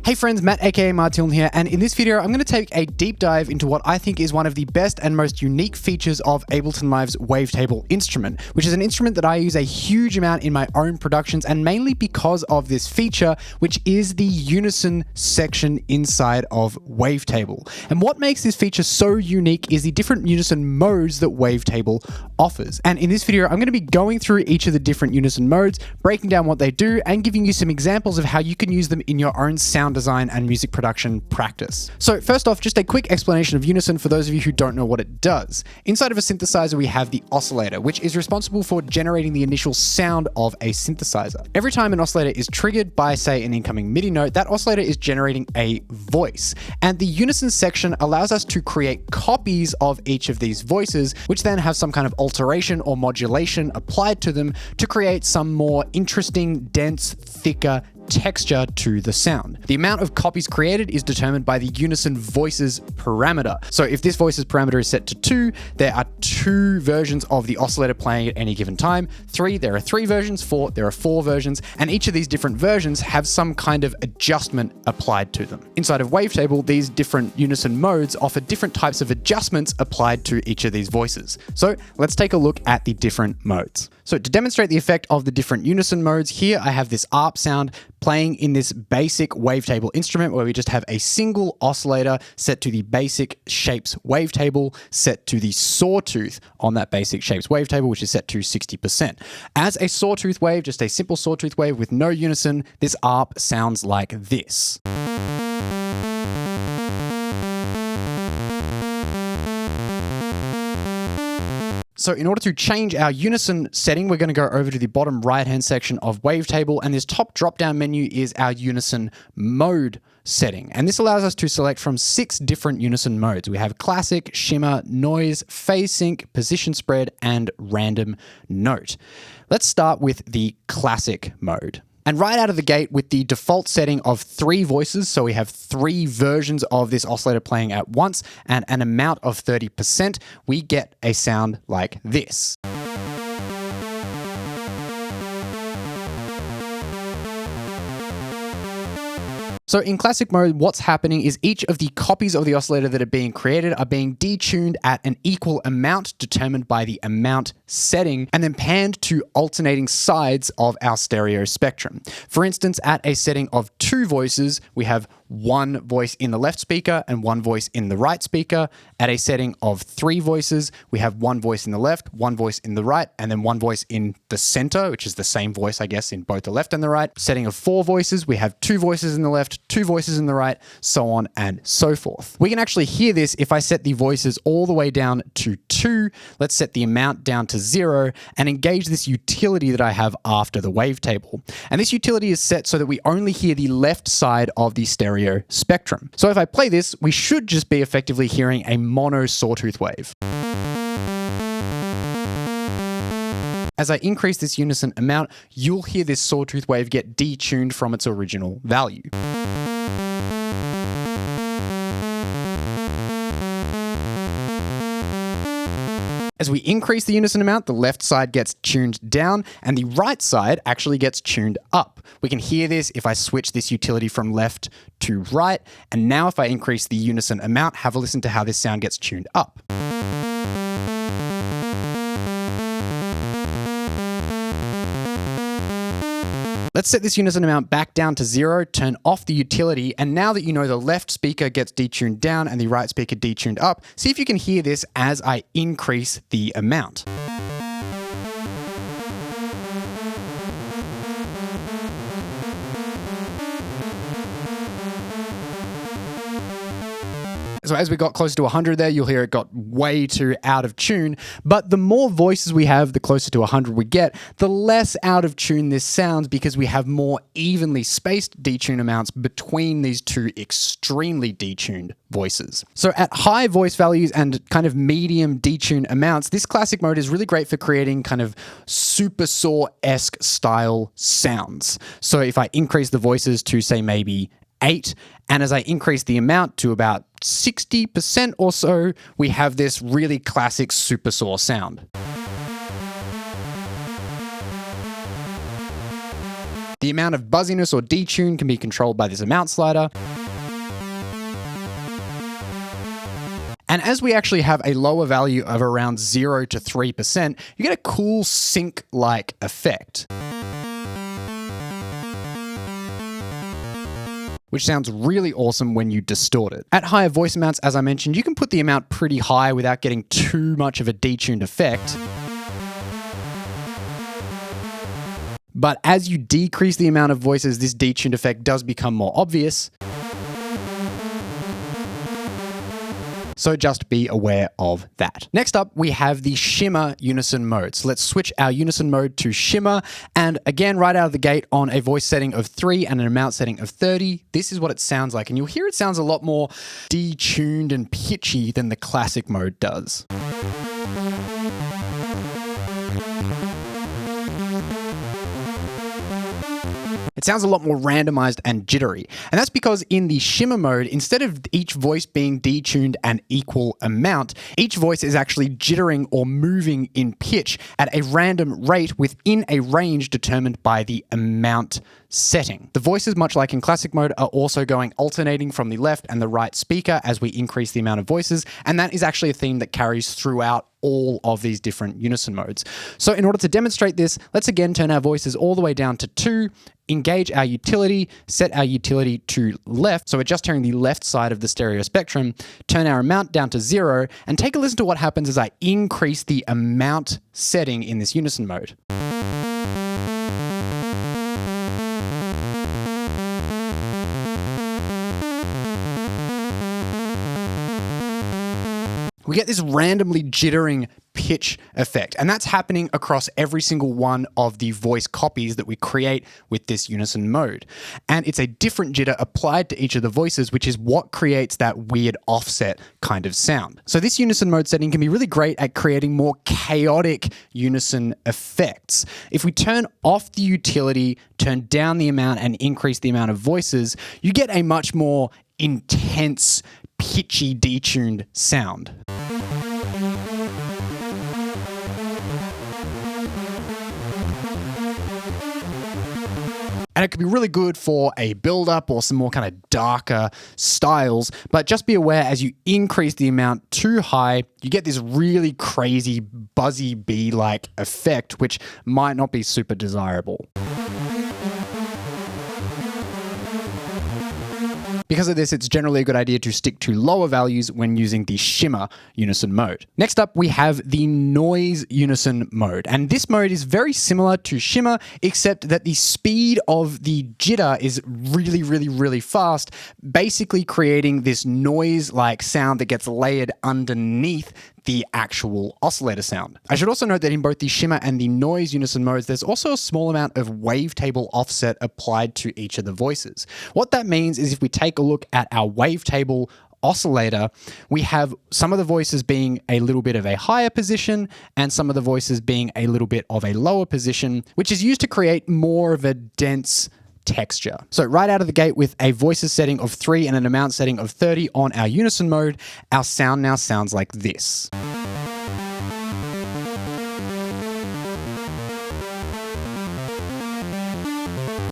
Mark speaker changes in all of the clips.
Speaker 1: Hey friends, Matt aka Martin here, and in this video I'm going to take a deep dive into what I think is one of the best and most unique features of Ableton Live's Wavetable instrument, which is an instrument that I use a huge amount in my own productions, and mainly because of this feature, which is the Unison section inside of Wavetable. And what makes this feature so unique is the different Unison modes that Wavetable offers. And in this video I'm going to be going through each of the different Unison modes, breaking down what they do, and giving you some examples of how you can use them in your own sound design and music production practice. So first off, just a quick explanation of Unison for those of you who don't know what it does. Inside of a synthesizer, we have the oscillator, which is responsible for generating the initial sound of a synthesizer. Every time an oscillator is triggered by, say, an incoming MIDI note, that oscillator is generating a voice. And the Unison section allows us to create copies of each of these voices, which then have some kind of alteration or modulation applied to them to create some more interesting, dense, thicker texture to the sound. The amount of copies created is determined by the Unison voices parameter. So if this voices parameter is set to 2, there are 2 versions of the oscillator playing at any given time. 3, there are 3 versions. 4, there are 4 versions. And each of these different versions have some kind of adjustment applied to them. Inside of Wavetable, these different Unison modes offer different types of adjustments applied to each of these voices. So let's take a look at the different modes. So to demonstrate the effect of the different Unison modes, here I have this ARP sound playing in this basic wavetable instrument where we just have a single oscillator set to the basic shapes wavetable, set to the sawtooth on that basic shapes wavetable, which is set to 60%. As a sawtooth wave, just a simple sawtooth wave with no unison, this ARP sounds like this. So in order to change our Unison setting, we're going to go over to the bottom right-hand section of Wavetable, and this top drop-down menu is our Unison mode setting. And this allows us to select from 6 different Unison modes. We have classic, shimmer, noise, phase sync, position spread, and random note. Let's start with the classic mode. And right out of the gate with the default setting of 3 voices, so we have 3 versions of this oscillator playing at once and an amount of 30%, we get a sound like this. So in classic mode, what's happening is each of the copies of the oscillator that are being created are being detuned at an equal amount determined by the amount setting and then panned to alternating sides of our stereo spectrum. For instance, at a setting of 2 voices, we have 1 voice in the left speaker and 1 voice in the right speaker. At a setting of 3 voices, we have 1 voice in the left, 1 voice in the right, and then 1 voice in the center, which is the same voice, I guess, in both the left and the right. Setting of 4 voices, we have 2 voices in the left, 2 voices in the right, so on and so forth. We can actually hear this if I set the voices all the way down to 2. Let's set the amount down to 0 and engage this utility that I have after the wavetable. And this utility is set so that we only hear the left side of the stereo spectrum. So if I play this, we should just be effectively hearing a mono sawtooth wave. As I increase this unison amount, you'll hear this sawtooth wave get detuned from its original value. As we increase the unison amount, the left side gets tuned down and the right side actually gets tuned up. We can hear this if I switch this utility from left to right. And now if I increase the unison amount, have a listen to how this sound gets tuned up. Let's set this unison amount back down to 0, turn off the utility, and now that you know the left speaker gets detuned down and the right speaker detuned up, see if you can hear this as I increase the amount. So as we got closer to 100 there, you'll hear it got way too out of tune. But the more voices we have, the closer to 100 we get, the less out of tune this sounds because we have more evenly spaced detune amounts between these 2 extremely detuned voices. So at high voice values and kind of medium detune amounts, this classic mode is really great for creating kind of super saw-esque style sounds. So if I increase the voices to say maybe 8, and as I increase the amount to about 60% or so, we have this really classic super saw sound. The The amount of buzziness or detune can be controlled by this amount slider. And as we actually have a lower value of around 0 to 3%, you get a cool sync-like effect, which sounds really awesome when you distort it. At higher voice amounts, as I mentioned, you can put the amount pretty high without getting too much of a detuned effect. But as you decrease the amount of voices, this detuned effect does become more obvious. So just be aware of that. Next up, we have the Shimmer Unison mode. So let's switch our Unison mode to Shimmer. And again, right out of the gate on a voice setting of 3 and an amount setting of 30, this is what it sounds like. And you'll hear it sounds a lot more detuned and pitchy than the classic mode does. It sounds a lot more randomized and jittery. And that's because in the Shimmer mode, instead of each voice being detuned an equal amount, each voice is actually jittering or moving in pitch at a random rate within a range determined by the amount setting. The voices, much like in classic mode, are also going alternating from the left and the right speaker as we increase the amount of voices. And that is actually a theme that carries throughout all of these different Unison modes. So in order to demonstrate this, let's again turn our voices all the way down to 2, engage our utility, set our utility to left, so we're just hearing the left side of the stereo spectrum, turn our amount down to 0, and take a listen to what happens as I increase the amount setting in this Unison mode. We get this randomly jittering pitch effect, and that's happening across every single one of the voice copies that we create with this Unison mode. And it's a different jitter applied to each of the voices, which is what creates that weird offset kind of sound. So this Unison mode setting can be really great at creating more chaotic Unison effects. If we turn off the utility, turn down the amount, and increase the amount of voices, you get a much more intense, pitchy, detuned sound. And it can be really good for a build-up or some more kind of darker styles, but just be aware as you increase the amount too high, you get this really crazy, buzzy bee-like effect, which might not be super desirable. Because of this, it's generally a good idea to stick to lower values when using the Shimmer Unison mode. Next up, we have the Noise Unison mode. And this mode is very similar to Shimmer, except that the speed of the jitter is really, really, really fast, basically creating this noise-like sound that gets layered underneath the actual oscillator sound. I should also note that in both the Shimmer and the Noise Unison modes, there's also a small amount of wavetable offset applied to each of the voices. What that means is if we take a look at our wavetable oscillator, we have some of the voices being a little bit of a higher position and some of the voices being a little bit of a lower position, which is used to create more of a dense texture. So right out of the gate with a voices setting of 3 and an amount setting of 30 on our Unison mode, our sound now sounds like this.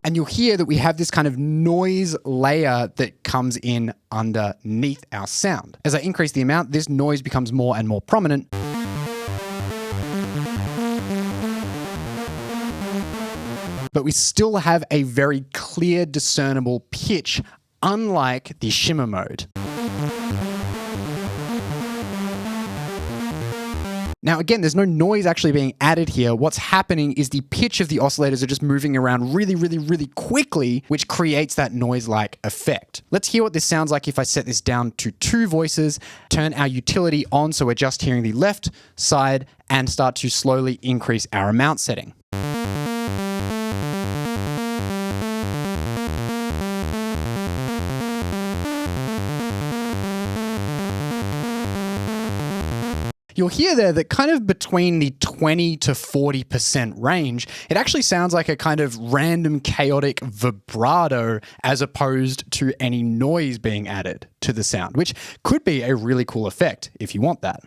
Speaker 1: And you'll hear that we have this kind of noise layer that comes in underneath our sound. As I increase the amount, this noise becomes more and more prominent. But we still have a very clear, discernible pitch, unlike the Shimmer mode. Now again, there's no noise actually being added here. What's happening is the pitch of the oscillators are just moving around really, really, really quickly, which creates that noise-like effect. Let's hear what this sounds like if I set this down to 2 voices, turn our utility on so we're just hearing the left side, and start to slowly increase our amount setting. You'll hear there that kind of between the 20 to 40% range, it actually sounds like a kind of random chaotic vibrato as opposed to any noise being added to the sound, which could be a really cool effect if you want that.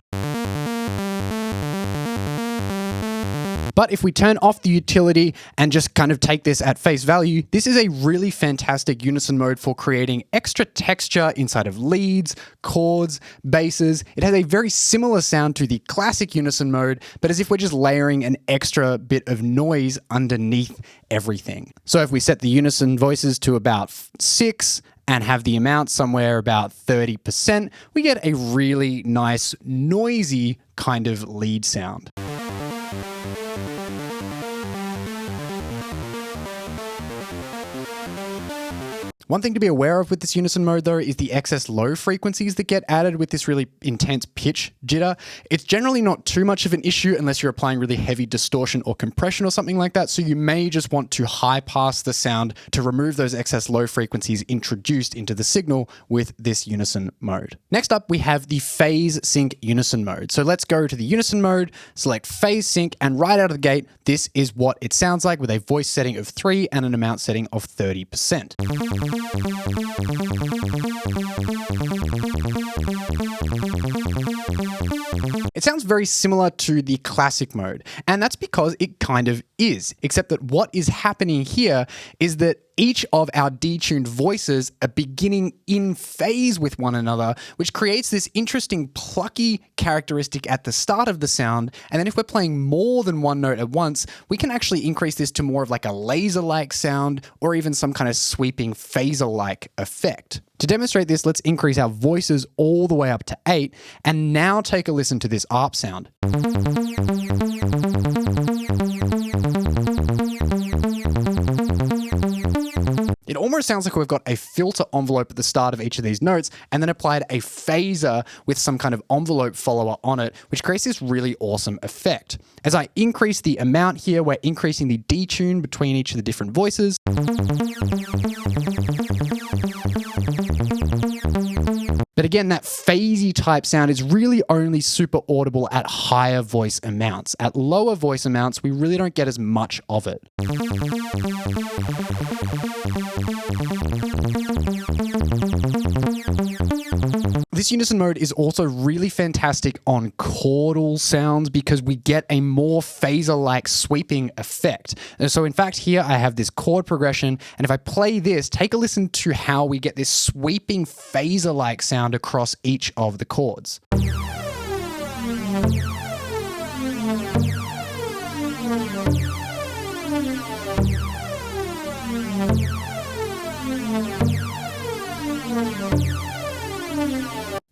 Speaker 1: But if we turn off the utility and just kind of take this at face value, this is a really fantastic Unison mode for creating extra texture inside of leads, chords, basses. It has a very similar sound to the classic Unison mode, but as if we're just layering an extra bit of noise underneath everything. So if we set the Unison voices to about 6 and have the amount somewhere about 30%, we get a really nice, noisy kind of lead sound. One thing to be aware of with this Unison mode though is the excess low frequencies that get added with this really intense pitch jitter. It's generally not too much of an issue unless you're applying really heavy distortion or compression or something like that, so you may just want to high pass the sound to remove those excess low frequencies introduced into the signal with this Unison mode. Next up, we have the phase sync Unison mode. So let's go to the Unison mode, select phase sync, and right out of the gate, this is what it sounds like with a voice setting of 3 and an amount setting of 30%. It sounds very similar to the classic mode, and that's because it kind of is, except that what is happening here is that each of our detuned voices are beginning in phase with one another, which creates this interesting plucky characteristic at the start of the sound. And then if we're playing more than one note at once, we can actually increase this to more of like a laser-like sound or even some kind of sweeping phaser-like effect. To demonstrate this, let's increase our voices all the way up to 8, and now take a listen to this ARP sound. It almost sounds like we've got a filter envelope at the start of each of these notes and then applied a phaser with some kind of envelope follower on it, which creates this really awesome effect. As I increase the amount here, we're increasing the detune between each of the different voices. But again, that phasey type sound is really only super audible at higher voice amounts. At lower voice amounts, we really don't get as much of it. This Unison mode is also really fantastic on chordal sounds because we get a more phaser-like sweeping effect. And so in fact, here I have this chord progression, and if I play this, take a listen to how we get this sweeping phaser-like sound across each of the chords.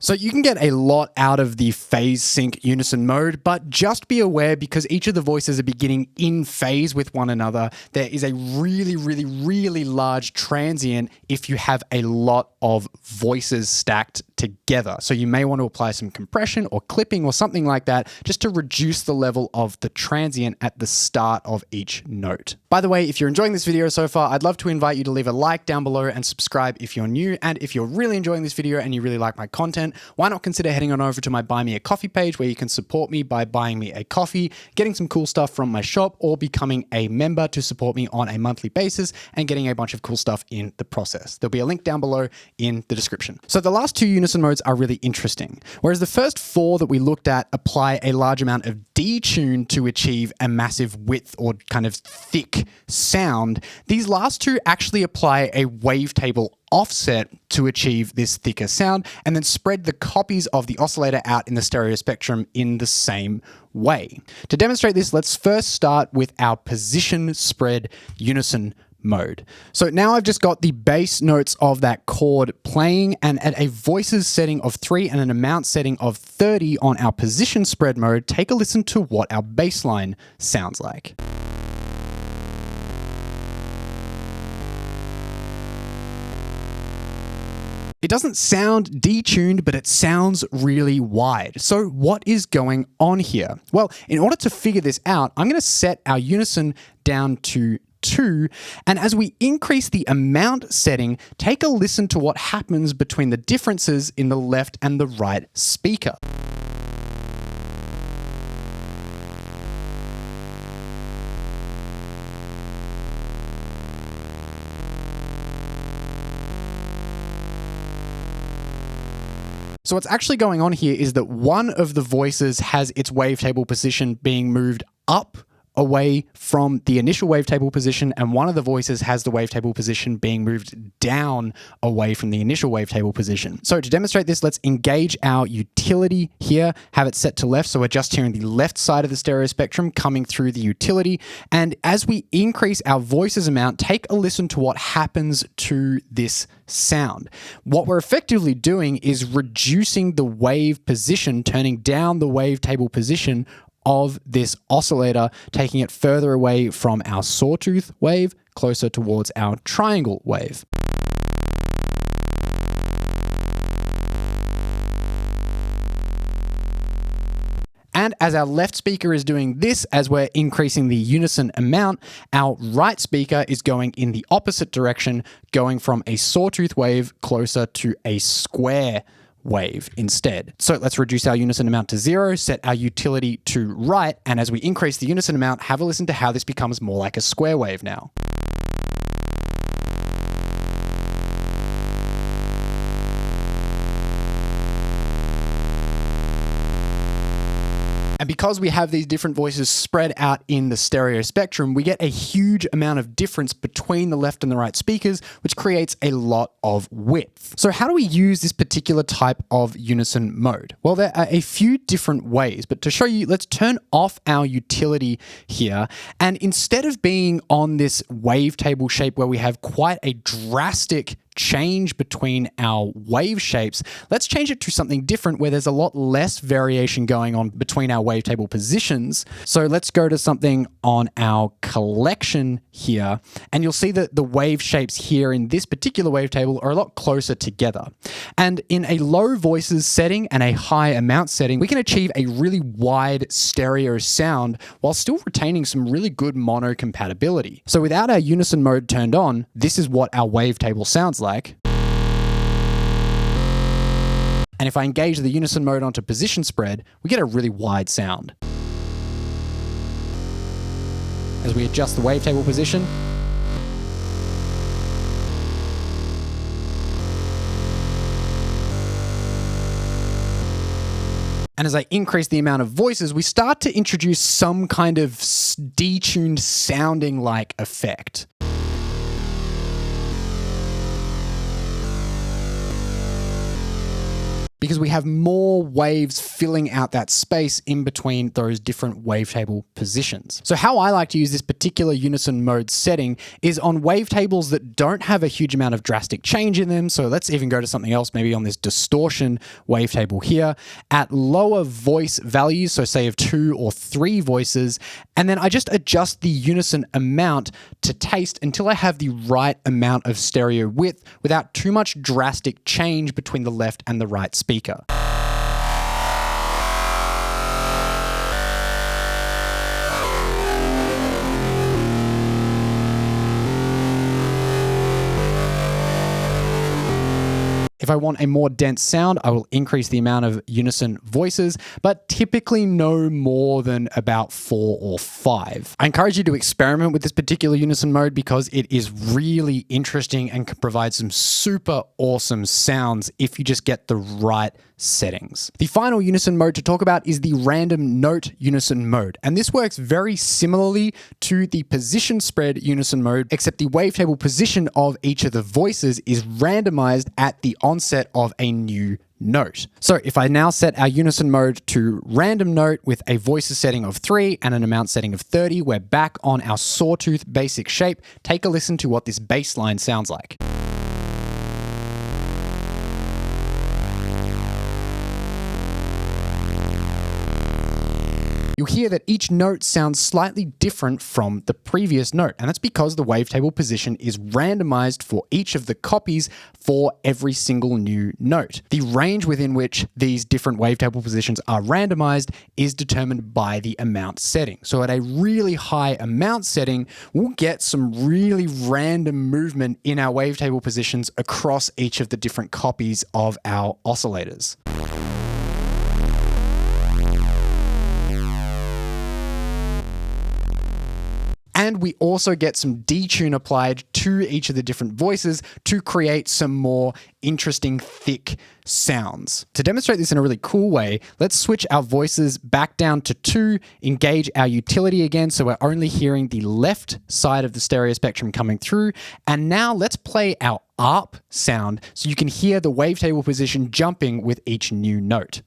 Speaker 1: So you can get a lot out of the phase sync Unison mode, but just be aware because each of the voices are beginning in phase with one another, there is a really, really, really large transient if you have a lot of voices stacked together. So you may want to apply some compression or clipping or something like that just to reduce the level of the transient at the start of each note. By the way, if you're enjoying this video so far, I'd love to invite you to leave a like down below and subscribe if you're new. And if you're really enjoying this video and you really like my content, why not consider heading on over to my Buy Me a Coffee page where you can support me by buying me a coffee, getting some cool stuff from my shop, or becoming a member to support me on a monthly basis and getting a bunch of cool stuff in the process. There'll be a link down below in the description. So the last two Unison modes are really interesting. Whereas the first 4 that we looked at apply a large amount of detune to achieve a massive width or kind of thick sound, these last 2 actually apply a wavetable offset to achieve this thicker sound and then spread the copies of the oscillator out in the stereo spectrum in the same way. To demonstrate this, let's first start with our position spread Unison mode. So now I've just got the bass notes of that chord playing, and at a voices setting of 3 and an amount setting of 30 on our position spread mode, take a listen to what our bass line sounds like. It doesn't sound detuned, but it sounds really wide. So what is going on here? Well, in order to figure this out, I'm going to set our Unison down to 2, and as we increase the amount setting, take a listen to what happens between the differences in the left and the right speaker. So what's actually going on here is that one of the voices has its wavetable position being moved up away from the initial wavetable position, and one of the voices has the wavetable position being moved down away from the initial wavetable position. So to demonstrate this, let's engage our utility here, have it set to left, so we're just hearing the left side of the stereo spectrum coming through the utility. And as we increase our voices amount, take a listen to what happens to this sound. What we're effectively doing is reducing the wave position, turning down the wavetable position of this oscillator, taking it further away from our sawtooth wave, closer towards our triangle wave. And as our left speaker is doing this, as we're increasing the unison amount, our right speaker is going in the opposite direction, going from a sawtooth wave closer to a square wave instead. So let's reduce our unison amount to 0, set our utility to right, and as we increase the unison amount, have a listen to how this becomes more like a square wave now. And because we have these different voices spread out in the stereo spectrum, we get a huge amount of difference between the left and the right speakers, which creates a lot of width. So how do we use this particular type of unison mode? Well, there are a few different ways, but to show you, let's turn off our utility here. And instead of being on this wavetable shape where we have quite a drastic change between our wave shapes, let's change it to something different where there's a lot less variation going on between our wavetable positions. So let's go to something on our collection here, and you'll see that the wave shapes here in this particular wavetable are a lot closer together. And in a low voices setting and a high amount setting, we can achieve a really wide stereo sound while still retaining some really good mono compatibility. So without our unison mode turned on, this is what our wavetable sounds like. And if I engage the unison mode onto position spread, we get a really wide sound. As we adjust the wavetable position, and as I increase the amount of voices, we start to introduce some kind of detuned sounding like effect. Because we have more waves filling out that space in between those different wavetable positions. So how I like to use this particular unison mode setting is on wavetables that don't have a huge amount of drastic change in them. So let's even go to something else, maybe on this distortion wavetable here, at lower voice values, so say of 2 or 3 voices, and then I just adjust the unison amount to taste until I have the right amount of stereo width without too much drastic change between the left and the right speaker. If I want a more dense sound, I will increase the amount of unison voices, but typically no more than about 4 or 5. I encourage you to experiment with this particular unison mode because it is really interesting and can provide some super awesome sounds if you just get the right settings. The final unison mode to talk about is the random note unison mode, and this works very similarly to the position spread unison mode, except the wavetable position of each of the voices is randomized at the onset of a new note. So if I now set our unison mode to random note with a voices setting of 3 and an amount setting of 30, we're back on our sawtooth basic shape. Take a listen to what this bass line sounds like. You'll hear that each note sounds slightly different from the previous note, and that's because the wavetable position is randomized for each of the copies for every single new note. The range within which these different wavetable positions are randomized is determined by the amount setting. So at a really high amount setting, we'll get some really random movement in our wavetable positions across each of the different copies of our oscillators. And we also get some detune applied to each of the different voices to create some more interesting, thick sounds. To demonstrate this in a really cool way, let's switch our voices back down to 2, engage our utility again, so we're only hearing the left side of the stereo spectrum coming through. And now let's play our ARP sound so you can hear the wavetable position jumping with each new note.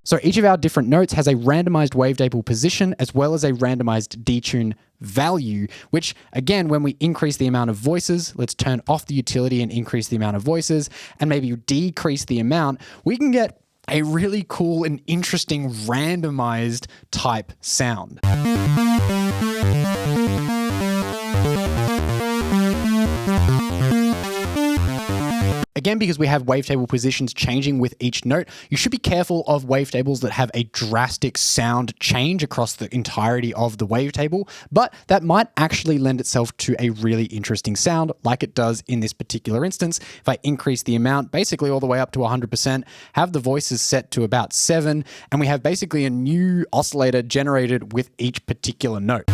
Speaker 1: So each of our different notes has a randomized wavetable position as well as a randomized detune value, which again, when we increase the amount of voices, let's turn off the utility and increase the amount of voices and maybe decrease the amount, we can get a really cool and interesting randomized type sound. Again, because we have wavetable positions changing with each note, you should be careful of wavetables that have a drastic sound change across the entirety of the wavetable, but that might actually lend itself to a really interesting sound like it does in this particular instance. If I increase the amount basically all the way up to 100%, have the voices set to about 7, and we have basically a new oscillator generated with each particular note.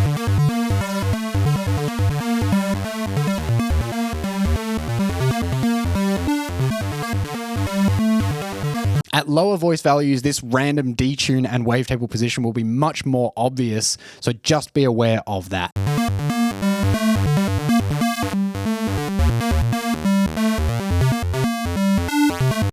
Speaker 1: At lower voice values, this random detune and wavetable position will be much more obvious, so just be aware of that.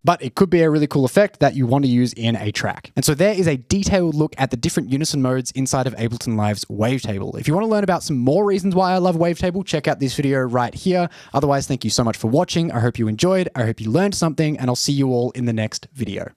Speaker 1: But it could be a really cool effect that you want to use in a track. And so there is a detailed look at the different Unison modes inside of Ableton Live's Wavetable. If you want to learn about some more reasons why I love Wavetable, check out this video right here. Otherwise, thank you so much for watching. I hope you enjoyed. I hope you learned something, and I'll see you all in the next video.